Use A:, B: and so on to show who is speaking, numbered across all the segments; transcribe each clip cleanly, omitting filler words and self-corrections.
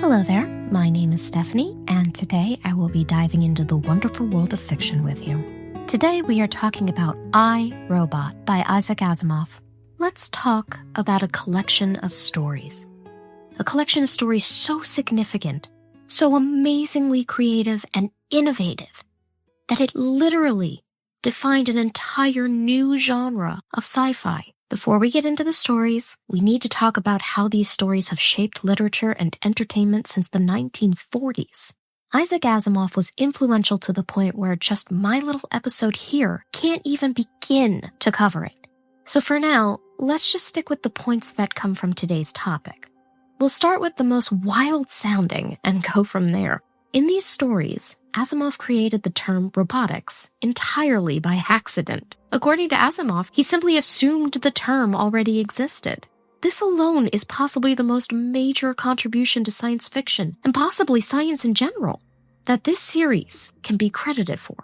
A: Hello there, my name is Stephanie, and today I will be diving into the wonderful world of fiction with you. Today we are talking about I, Robot by Isaac Asimov. Let's talk about a collection of stories. A collection of stories so significant, so amazingly creative and innovative, that it literally defined an entire new genre of sci-fi. Before we get into the stories, we need to talk about how these stories have shaped literature and entertainment since the 1940s. Isaac Asimov was influential to the point where just my little episode here can't even begin to cover it. So for now, let's just stick with the points that come from today's topic. We'll start with the most wild sounding and go from there. In these stories, Asimov created the term robotics entirely by accident. According to Asimov, he simply assumed the term already existed. This alone is possibly the most major contribution to science fiction, and possibly science in general, that this series can be credited for.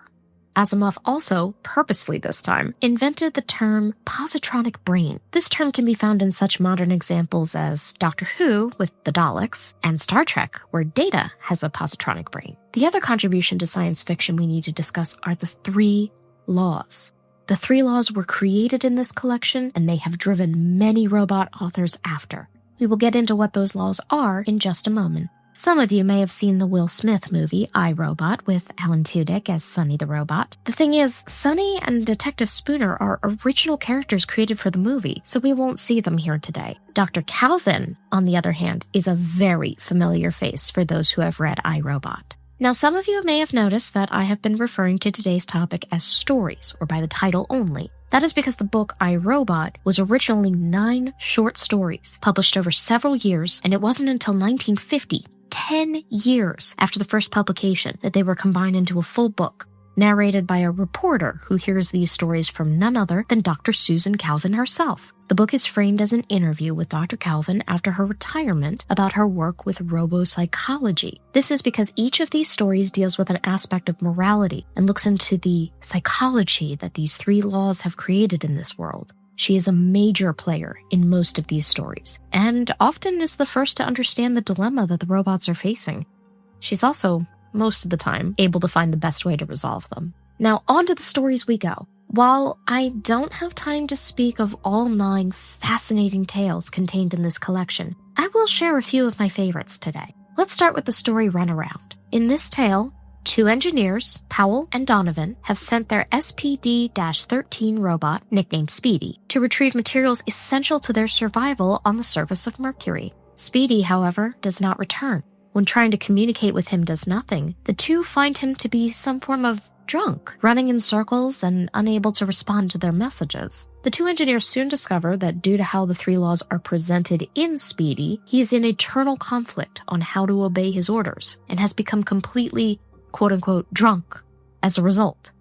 A: Asimov also, purposefully this time, invented the term positronic brain. This term can be found in such modern examples as Doctor Who with the Daleks and Star Trek, where Data has a positronic brain. The other contribution to science fiction we need to discuss are the Three Laws. The Three Laws were created in this collection, and they have driven many robot authors after. We will get into what those laws are in just a moment. Some of you may have seen the Will Smith movie, I, Robot, with Alan Tudyk as Sonny the Robot. The thing is, Sonny and Detective Spooner are original characters created for the movie, so we won't see them here today. Dr. Calvin, on the other hand, is a very familiar face for those who have read I, Robot. Now, some of you may have noticed that I have been referring to today's topic as stories, or by the title only. That is because the book I, Robot was originally 9 short stories, published over several years, and it wasn't until 1950, 10 years after the first publication, that they were combined into a full book, narrated by a reporter who hears these stories from none other than Dr. Susan Calvin herself. The book is framed as an interview with Dr. Calvin after her retirement about her work with robopsychology. This is because each of these stories deals with an aspect of morality and looks into the psychology that these 3 laws have created in this world. She is a major player in most of these stories, and often is the first to understand the dilemma that the robots are facing. She's also, most of the time, able to find the best way to resolve them. Now, on to the stories we go. While I don't have time to speak of all 9 fascinating tales contained in this collection, I will share a few of my favorites today. Let's start with the story Runaround. In this tale, 2 engineers, Powell and Donovan, have sent their SPD-13 robot, nicknamed Speedy, to retrieve materials essential to their survival on the surface of Mercury. Speedy, however, does not return. When trying to communicate with him does nothing, the 2 find him to be some form of drunk, running in circles and unable to respond to their messages. The 2 engineers soon discover that due to how the 3 laws are presented in Speedy, he is in eternal conflict on how to obey his orders, and has become completely, quote-unquote, drunk as a result.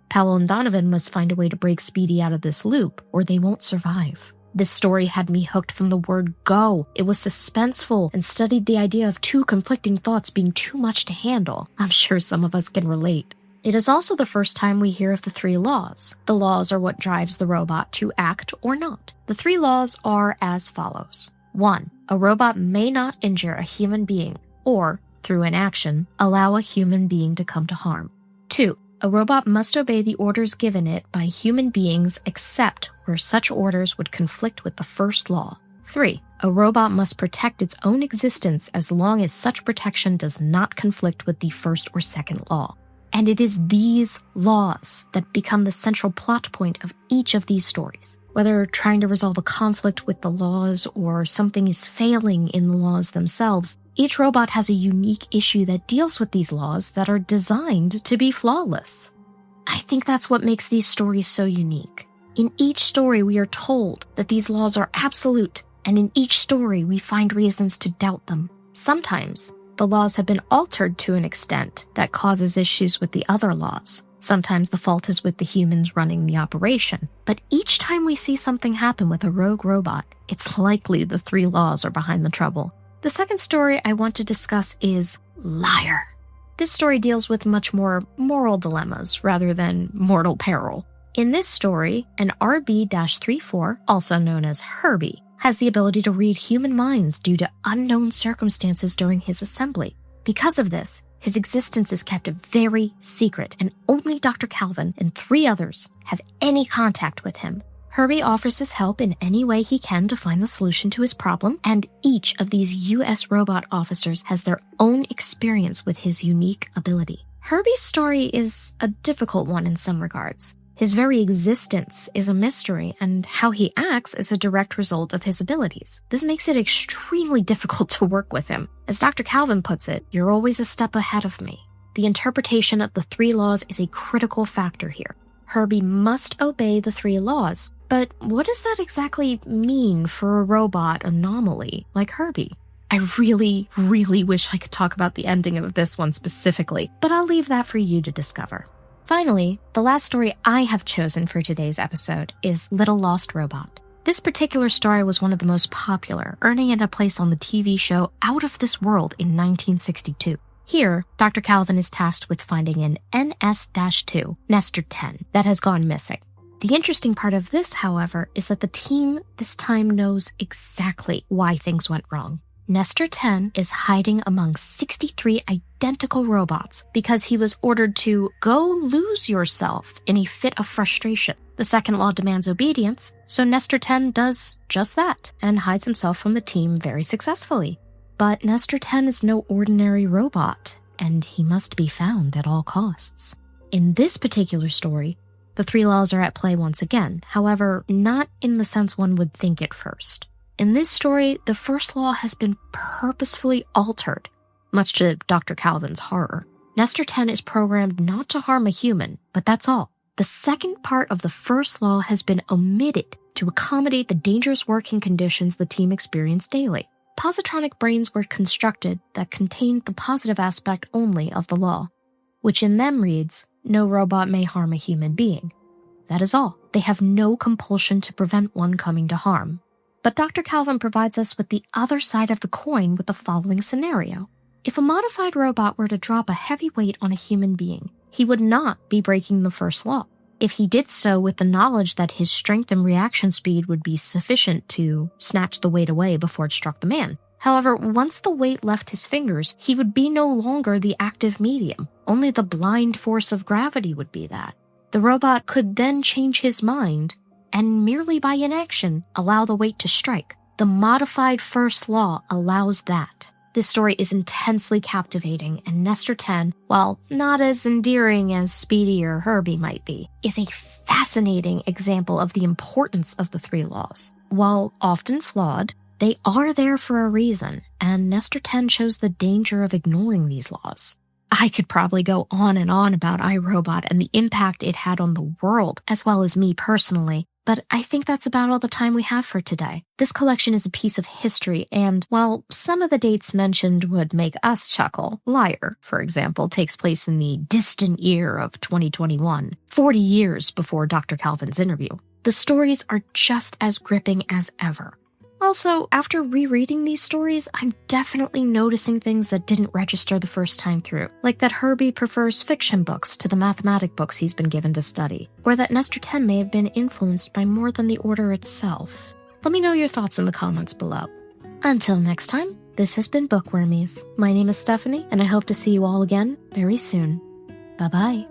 A: Powell and Donovan must find a way to break Speedy out of this loop, or they won't survive. This story had me hooked from the word go. It was suspenseful and studied the idea of 2 conflicting thoughts being too much to handle. I'm sure some of us can relate. It is also the first time we hear of the 3 laws. The laws are what drives the robot to act or not. The 3 laws are as follows. 1. A robot may not injure a human being, or, through inaction, allow a human being to come to harm. 2. A robot must obey the orders given it by human beings except where such orders would conflict with the first law. 3. A robot must protect its own existence as long as such protection does not conflict with the first or second law. And it is these laws that become the central plot point of each of these stories. Whether trying to resolve a conflict with the laws or something is failing in the laws themselves, each robot has a unique issue that deals with these laws that are designed to be flawless. I think that's what makes these stories so unique. In each story, we are told that these laws are absolute, and in each story, we find reasons to doubt them. Sometimes, the laws have been altered to an extent that causes issues with the other laws. Sometimes the fault is with the humans running the operation. But each time we see something happen with a rogue robot, it's likely the 3 laws are behind the trouble. The second story I want to discuss is Liar. This story deals with much more moral dilemmas rather than mortal peril. In this story, an RB-34, also known as Herbie, has the ability to read human minds due to unknown circumstances during his assembly. Because of this, his existence is kept very secret, and only Dr. Calvin and 3 others have any contact with him. Herbie offers his help in any way he can to find the solution to his problem, and each of these U.S. robot officers has their own experience with his unique ability. Herbie's story is a difficult one in some regards. His very existence is a mystery, and how he acts is a direct result of his abilities. This makes it extremely difficult to work with him. As Dr. Calvin puts it, "You're always a step ahead of me." The interpretation of the 3 laws is a critical factor here. Herbie must obey the 3 laws. But what does that exactly mean for a robot anomaly like Herbie? I really, really wish I could talk about the ending of this one specifically, but I'll leave that for you to discover. Finally, the last story I have chosen for today's episode is Little Lost Robot. This particular story was one of the most popular, earning it a place on the TV show Out of This World in 1962. Here, Dr. Calvin is tasked with finding an NS-2, Nestor 10, that has gone missing. The interesting part of this, however, is that the team this time knows exactly why things went wrong. Nestor 10 is hiding among 63 identical robots because he was ordered to go lose yourself in a fit of frustration. The second law demands obedience, so Nestor 10 does just that and hides himself from the team very successfully. But Nestor 10 is no ordinary robot, and he must be found at all costs. In this particular story, the 3 laws are at play once again, however, not in the sense one would think at first. In this story, the first law has been purposefully altered, much to Dr. Calvin's horror. Nestor 10 is programmed not to harm a human, but that's all. The second part of the first law has been omitted to accommodate the dangerous working conditions the team experience daily. Positronic brains were constructed that contained the positive aspect only of the law, which in them reads, "No robot may harm a human being." That is all. They have no compulsion to prevent one coming to harm. But Dr. Calvin provides us with the other side of the coin with the following scenario. If a modified robot were to drop a heavy weight on a human being, he would not be breaking the first law. If he did so with the knowledge that his strength and reaction speed would be sufficient to snatch the weight away before it struck the man. However, once the weight left his fingers, he would be no longer the active medium. Only the blind force of gravity would be that. The robot could then change his mind and merely by inaction allow the weight to strike. The modified first law allows that. This story is intensely captivating, and Nestor 10, while not as endearing as Speedy or Herbie might be, is a fascinating example of the importance of the 3 laws. While often flawed, they are there for a reason, and Nestor 10 shows the danger of ignoring these laws. I could probably go on and on about iRobot and the impact it had on the world, as well as me personally, but I think that's about all the time we have for today. This collection is a piece of history, and while some of the dates mentioned would make us chuckle, Liar, for example, takes place in the distant year of 2021, 40 years before Dr. Calvin's interview. The stories are just as gripping as ever. Also, after rereading these stories, I'm definitely noticing things that didn't register the first time through, like that Herbie prefers fiction books to the mathematic books he's been given to study, or that Nestor 10 may have been influenced by more than the order itself. Let me know your thoughts in the comments below. Until next time, this has been Book Wormies. My name is Stephanie, and I hope to see you all again very soon. Bye-bye.